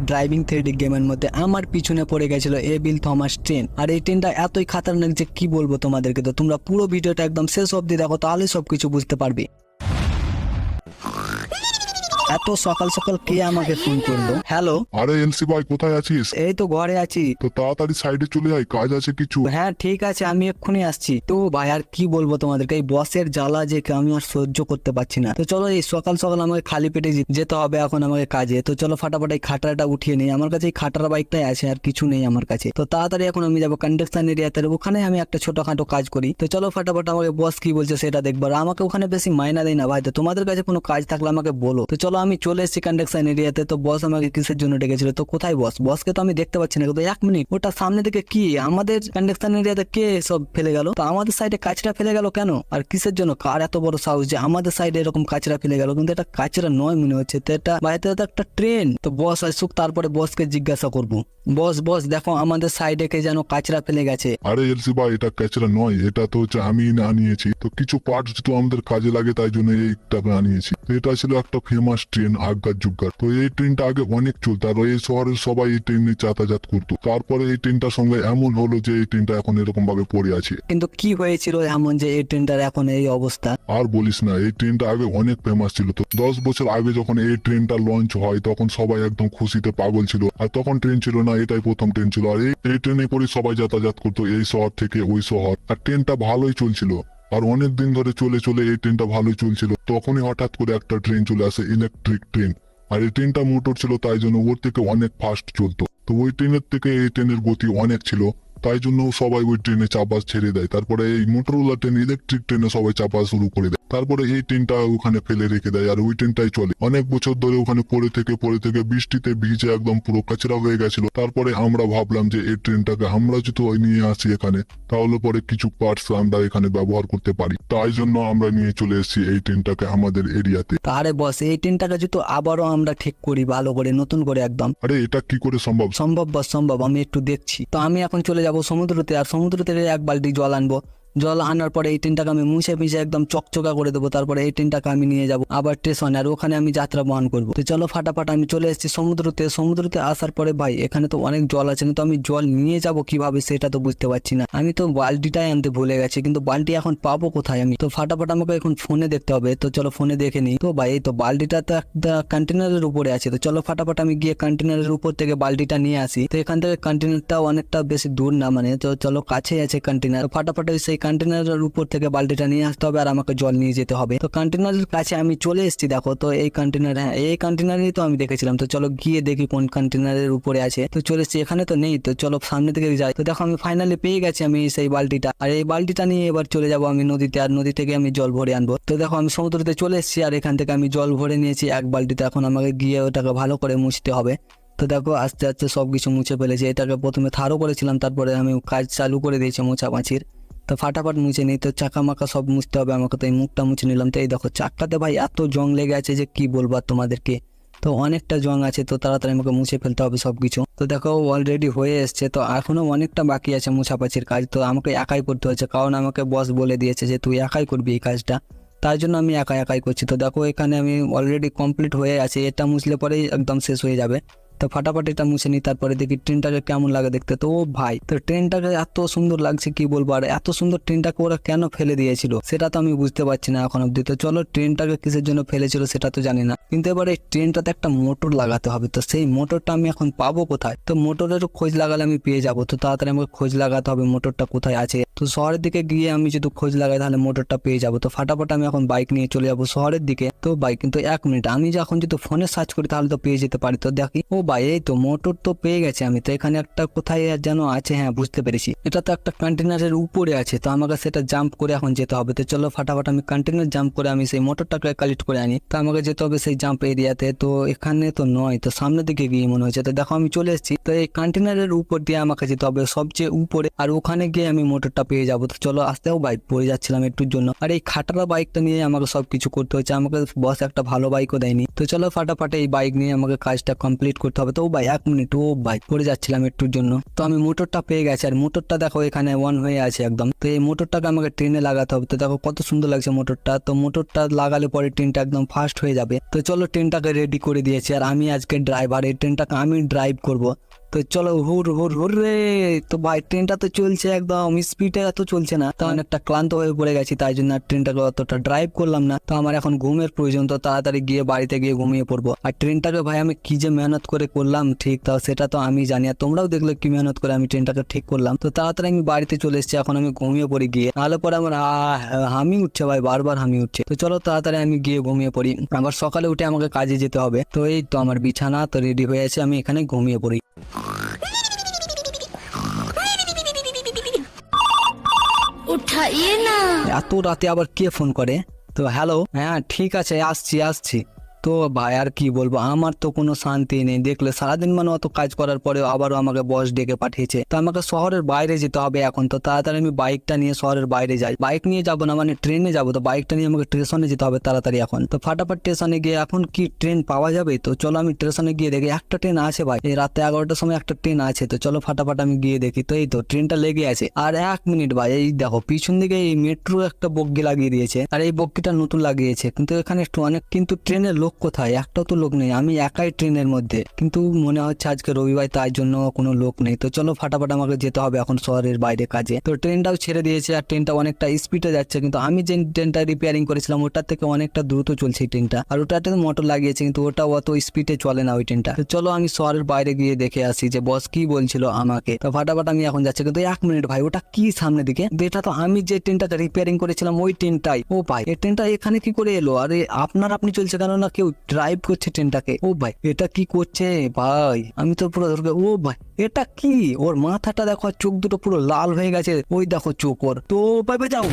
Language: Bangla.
ড্রাইভিং থ্রিডি গেমের মধ্যে আমার পিছনে পড়ে গেছিল এবিল থমাস ট্রেন। আর এই ট্রেনটা এতই খাতারনাক যে কি বলবো তোমাদেরকে। তো তোমরা পুরো ভিডিওটা একদম শেষ অবধি দেখো, তাহলে সবকিছু বুঝতে পারবে। এত সকাল সকাল কে আমাকে ফোন করলো? হ্যালো, আরে এলসি ভাই কোথায় আছিস? এই তো ঘরে আছি। তো তাড়াতাড়ি সাইডে চলে আয়, কাজ আছে কিছু। হ্যাঁ ঠিক আছে, আমি এক্ষুনি আসছি। তো ভাই আর কি বলবো তোমাদেরকে, এই বসের জ্বালা যে আমি আর সহ্য করতে পারছি না। তো চলো এই সকাল সকাল আমাকে খালি পেটে যেতে হবে এখন আমাকে কাজে। তো চলো ফাটাফাট এই খাটারাটা উঠিয়ে নিই। আমার কাছে এই খাটারা বাইকটাই আছে, আর কিছু নেই আমার কাছে। তো তাড়াতাড়ি এখন আমি যাবো কন্ডাকশন এরিয়াতে, ওখানে আমি একটা ছোটখাটো কাজ করি। তো চলো ফাটাফাট আমাকে বস কি বলছে সেটা দেখবো। আর আমাকে ওখানে বেশি মাইনা দেয় না ভাই। তো তোমাদের কাছে কোনো কাজ থাকলে আমাকে বলো। তো চলো আমি চলে এসেছি কন্ডাকশন এরিয়াতে। তো বস আমাকে কিসের জন্য ডেকেছিল? তো কোথায় বস? বসকে তো আমি দেখতে পাচ্ছি না। তো এক মিনিট, ওটা সামনে থেকে কি আমাদের কন্ডাকশন এরিয়াতে কে সব ফেলে গেল? তো আমাদের সাইডে কাচরা ফেলে গেল কেন? আর কিসের জন্য? কার এত বড় সাহস যে আমাদের সাইডে এরকম কাচরা ফেলে গেল? কিন্তু এটা কাচরা নয় মনে হচ্ছে, তো এটা বাইরে তো একটা ট্রেন। তো বস আসুক, তারপরে বসকে জিজ্ঞাসা করবো। বস বস দেখো আমাদের সাইডে কে যেন কাচরা ফেলে গেছে। আরে এলসি ভাই এটা ক্যাচরা নয়, এটা তো হচ্ছে আমি আনিয়েছি। তো কিছু পার্টস তো আমাদের কাজে লাগে, তাই জন্য এইটা আনিয়েছি। তো এটা ছিল একটা ফেমাস ট্রেন আগগার যুগগার। তো এই ট্রেনটা আগে অনেক চলতো, আর এই শহরের সবাই এই ট্রেনে যাতায়াত করতো। তারপরে এই ট্রেনটার সঙ্গে এমন হলো যে এই ট্রেনটা এখন এরকম ভাবে পড়ে আছে। কিন্তু কি হয়েছিল এমন যে এই ট্রেনটার এখন এই অবস্থা? আর বলিস না, এই ট্রেনটা আগে অনেক ফেমাস ছিল। তো 10 বছর আগে যখন এই ট্রেনটা লঞ্চ হয় তখন সবাই একদম খুশিতে পাগল ছিল। আর তখন ট্রেন ছিল না, এটাই প্রথম ট্রেন ছিল। আর এই ট্রেনে করে সবাই যাতায়াত করতো এই শহর থেকে ওই শহর। আর ট্রেনটা ভালোই চলছিল, আর অনেক দিন ধরে চলে চলে এই ট্রেনটা ভালোই চলছিল। তখনই হঠাৎ করে একটা ট্রেন চলে আসে, ইলেকট্রিক ট্রেন। আর এই ট্রেনটা মোটর ছিল, তাই জন্য ওর থেকে অনেক ফাস্ট চলতো। তো ওই ট্রেনের থেকে এই ট্রেনের গতি অনেক ছিল, তাই জন্য সবাই ওই ট্রেনে চাপা ছেড়ে দেয়। তারপরে এই মোটরওয়ালা ট্রেন, ইলেকট্রিক ট্রেনে সবাই চাপা শুরু করে দেয়। তারপরে এই ট্রেনটা ওখানে ফেলে রেখে দেয়, আর ওই ট্রেনটাই চলে অনেক বছর ধরে। ওখানে পড়ে থেকে বৃষ্টিতে ভিজে একদম পুরো কাচরা হয়ে গেছিল। তারপরে আমরা ভাবলাম যে এই ট্রেনটাকে আমরা যদি নিয়ে আসি এখানে, তাহলে পরে কিছু পার্টস আমরা এখানে ব্যবহার করতে পারি। তাই জন্য আমরা নিয়ে চলে এসেছি এই ট্রেনটাকে আমাদের এরিয়াতে। তাহলে বস এই ট্রেনটাকে যদি আবারও আমরা ঠিক করি ভালো করে, নতুন করে একদম। আরে এটা কি করে সম্ভব? সম্ভব বস সম্ভব, আমি একটু দেখছি। তো আমি এখন চলে যাব সমুদ্রতে, আর সমুদ্র থেকে 1 বালতি জল আনবো। জল আনার পরে এই ট্রেনটাকে আমি মুছে একদম চকচকা করে দেবো। তারপরে এই ট্রেনটাকে আমি নিয়ে যাব আবার স্টেশনে, আর ওখানে আমি যাত্রা বহন করবো। তো চলো ফাটাফাট আমি চলে এসেছি সমুদ্রতে। সমুদ্রতে আসার পরে ভাই এখানে তো অনেক জল আছে, কিন্তু আমি জল নিয়ে যাব কিভাবে সেটা তো বুঝতে পারছি না। আমি তো বালতিটাই আনতে ভুলে গেছি, কিন্তু বালতি এখন পাবো কোথায় আমি? তো ফাটাফাট আমাকে এখন ফোনে দেখতে হবে। তো চলো ফোনে দেখে নিই। তো ভাই এই তো বালতিটা তো একটা কন্টেনারের উপরে আছে। তো চলো ফাটাফাট আমি গিয়ে কন্টেনারের উপর থেকে বালতিটা নিয়ে আসি। তো এখান থেকে কন্টেনারটা অনেকটা বেশি দূর না, মানে তো চলো কাছেই আছে কন্টেনার। ফাটাফাট সেই কন্টেনারের উপর থেকে বালতিটা নিয়ে আসতে হবে, আর আমাকে জল নিয়ে যেতে হবে। তো কন্টেনারের কাছে আমি চলে এসেছি। দেখো তো এই কন্টেনার, হ্যাঁ এই কন্টেনারই তো আমি দেখেছিলাম। তো চলো গিয়ে দেখি কোন কন্টেনারের উপরে আছে। তো চলে এসেছি, এখানে তো নেই। তো চলো সামনে থেকে যাই। তো দেখো আমি ফাইনালি পেয়ে গেছি আমি সেই বালতিটা। আর এই বালতিটা নিয়ে এবার চলে যাবো আমি নদীতে, আর নদী থেকে আমি জল ভরে আনবো। তো দেখো আমি সমুদ্রতে চলে এসেছি, আর এখান থেকে আমি জল ভরে নিয়েছি 1 বালতিতে। এখন আমাকে গিয়ে ওটাকে ভালো করে মুছতে হবে। তো দেখো আস্তে আস্তে সবকিছু মুছে ফেলেছি। এটাকে প্রথমে থারো করেছিলাম, তারপরে আমি কাজ চালু করে দিয়েছি মোছামাছির। তো ফাটাফাট মুছে নিই। তো চাকা মাকা সব মুছতে হবে আমাকে। তো এই মুখটা মুছে নিলাম। তো এই দেখো চাকাতে ভাই এত জং লেগে আছে যে কি বলবো আর তোমাদেরকে। তো অনেকটা জং আছে, তো তাড়াতাড়ি আমাকে মুছে ফেলতে হবে সবকিছু। তো দেখো অলরেডি হয়ে এসছে, তো এখনো অনেকটা বাকি আছে মোছাপাছির কাজ। তো আমাকে একাই করতে হচ্ছে, কারণ আমাকে বস বলে দিয়েছে যে তুই একাই করবি এই কাজটা। তাই জন্য আমি একাই করছি। তো দেখো এখানে আমি অলরেডি কমপ্লিট হয়ে আছে, এটা মুছলে পরেই একদম শেষ হয়ে যাবে। তো ফাটাফাট এটা মুছে নিই, তারপরে দেখি ট্রেনটাকে কেমন লাগে দেখতে। তো ও ভাই, তো ট্রেনটাকে এত সুন্দর লাগছে কি বলবো। আর এত সুন্দর ট্রেনটাকে ওরা কেন ফেলে দিয়েছিল সেটা তো আমি বুঝতে পারছি না এখন অব্দি। তো চলো ট্রেনটাকে কিসের জন্য ফেলেছিল সেটা তো জানি না, কিন্তু এবার এই ট্রেনটাতে একটা মোটর লাগাতে হবে। তো সেই মোটরটা আমি এখন পাবো কোথায়? তো মোটরেরও খোঁজ লাগালে আমি পেয়ে যাবো। তো তাড়াতাড়ি আমাকে খোঁজ লাগাতে হবে মোটরটা কোথায় আছে। তো শহরের দিকে গিয়ে আমি যদি খোঁজ লাগাই তাহলে মোটরটা পেয়ে যাবো। তো ফাটাফাট আমি এখন বাইক নিয়ে চলে যাবো শহরের দিকে। তো বাইক কিন্তু 1 মিনিট, আমি যখন যদি ফোনে সার্চ করি তাহলে তো পেয়ে যেতে পারি। তো দেখি, ও ভাই এই তো মোটর তো পেয়ে গেছে আমি। তো এখানে একটা কোথায় যেন আছে, হ্যাঁ বুঝতে পেরেছি, এটা তো একটা কন্টেনারের উপরে আছে। তো আমাকে সেটা জাম্প করে এখন যেতে হবে। তো চলো ফাটাফাট আমি কন্টেনার জাম্প করে আমি সেই মোটরটাকে কালেক্ট করে আনি। তো আমাকে যেতে হবে সেই জাম্প এরিয়াতে। তো এখানে তো নয়, তো সামনের দিকে গিয়ে মনে হচ্ছে। তো দেখো আমি চলে এসেছি। তো এই কন্টেনারের উপর দিয়ে আমাকে যেতে হবে সবচেয়ে উপরে, আর ওখানে গিয়ে আমি মোটরটা পেয়ে যাবো। তো চলো আসতেও বাইক পড়ে যাচ্ছিলাম একটুর জন্য। আর এই খাটারা বাইকটা নিয়ে আমাকে সবকিছু করতে হচ্ছে, আমাকে বস একটা ভালো বাইকও দেয়নি। তো চলো ফাটাফাট এই বাইক নিয়ে আমাকে কাজটা কমপ্লিট করতে হবে। তো ভাই 1 মিনিট, ও ভাই পড়ে যাচ্ছিলাম একটুর জন্য। তো আমি মোটরটা পেয়ে গেছি, আর মোটরটা দেখো এখানে অন হয়ে আছে একদম। তো এই মোটরটাকে আমাকে ট্রেনে লাগাতে হবে। তো দেখো কত সুন্দর লাগছে মোটরটা। তো মোটরটা লাগালে পরে ট্রেনটা একদম ফাস্ট হয়ে যাবে। তো চলো ট্রেনটাকে রেডি করে দিয়েছি, আর আমি আজকে ড্রাইভার, এই ট্রেনটাকে আমি ড্রাইভ করব। তো চলো হুর হুর হুর রে। তো ভাই ট্রেনটা তো চলছে একদম স্পিডে, এত চলছে না। তো অনেকটা ক্লান্ত হয়ে পড়ে গেছি, তাই জন্য আর ট্রেনটাকে অতটা ড্রাইভ করলাম না। তো আমার এখন ঘুমের প্রয়োজন, তো তাড়াতাড়ি গিয়ে বাড়িতে গিয়ে ঘুমিয়ে পড়বো। আর ট্রেনটাকে ভাই আমি কি যে মেহনত করে করলাম ঠিক, তাও সেটা তো আমি জানি, আর তোমরাও দেখলে কি মেহনত করে আমি ট্রেনটাকে ঠিক করলাম। তো তাড়াতাড়ি আমি বাড়িতে চলে এসেছি, এখন আমি ঘুমিয়ে পড়ি গিয়ে। নাহলে পরে আমার হামি উঠছে ভাই, বারবার হামি উঠছে। তো চলো তাড়াতাড়ি আমি গিয়ে ঘুমিয়ে পড়ি, আবার সকালে উঠে আমাকে কাজে যেতে হবে। তো এই তো আমার বিছানা তো রেডি হয়ে আছে, আমি এখানে ঘুমিয়ে পড়ি। उठाइए ना। এত রাতে আবার কে ফোন করে? তো হ্যালো, হ্যাঁ ঠিক আছে, আসছি আসছি। তো ভাই আর কি বলবো, আমার তো কোনো শান্তি নেই। দেখলে সারাদিন মানে অত কাজ করার পরেও আবারও আমাকে বস ডেকে পাঠিয়েছে। তো আমাকে শহরের বাইরে যেতে হবে এখন। তো তাড়াতাড়ি আমি বাইকটা নিয়ে শহরের বাইরে যাই। বাইক নিয়ে যাবো না, মানে ট্রেনে যাবো। তো বাইকটা নিয়ে আমাকে স্টেশনে যেতে হবে তাড়াতাড়ি এখন। তো ফাটাফাট স্টেশনে গিয়ে, এখন কি ট্রেন পাওয়া যাবে? তো চলো আমি স্টেশনে গিয়ে দেখি। একটা ট্রেন আছে ভাই, এই রাতে 11টার সময় একটা ট্রেন আছে। তো চলো ফাটাফাট আমি গিয়ে দেখি। তো এই তো ট্রেনটা লেগে আছে। আর 1 মিনিট ভাই, এই দেখো পিছন দিকে এই মেট্রো একটা বগি লাগিয়ে দিয়েছে, আর এই বগিটা নতুন লাগিয়েছে। কিন্তু এখানে একটু অনেক, কিন্তু ট্রেনের লোক কোথায়? একটাও তো লোক নেই, আমি একাই ট্রেনের মধ্যে। কিন্তু মনে হচ্ছে আজকে রবিবার, তাই জন্য কোনো লোক নেই। তো চলো ফাটাফাট আমাকে যেতে হবে এখন শহরের বাইরে কাজে। তো ট্রেনটাও ছেড়ে দিয়েছে, আর ট্রেনটা অনেকটা স্পিডে যাচ্ছে। কিন্তু আমি যে ট্রেনটা রিপেয়ারিং করেছিলাম ওটার থেকে অনেকটা দ্রুত চলছে এই ট্রেনটা। আর ওটাতে মোটর লাগিয়েছে, কিন্তু ওটা অত স্পিডে চলে না ওই ট্রেনটা। তো চলো আমি শহরের বাইরে গিয়ে দেখে আসি যে বস কি বলছিল আমাকে। তো ফাটাফাট আমি এখন যাচ্ছি। কিন্তু 1 মিনিট ভাই, ওটা কি সামনে দিকে? এটা তো আমি যে ট্রেনটাকে রিপেয়ারিং করেছিলাম ওই ট্রেনটাই। ও ভাই, এই ট্রেনটা এখানে কি করে এলো? আরে আপনি চলছে কেন? না কেউ ড্রাইভ করছে ট্রেনটাকে? ও ভাই এটা কি করছে ভাই? আমি তো পুরো ধরকে, ও ভাই এটা কি? ওর মাথাটা দেখো, আর চোখ দুটো পুরো লাল হয়ে গেছে। ওই দেখো চোখ ওর। তো ভাই যাও।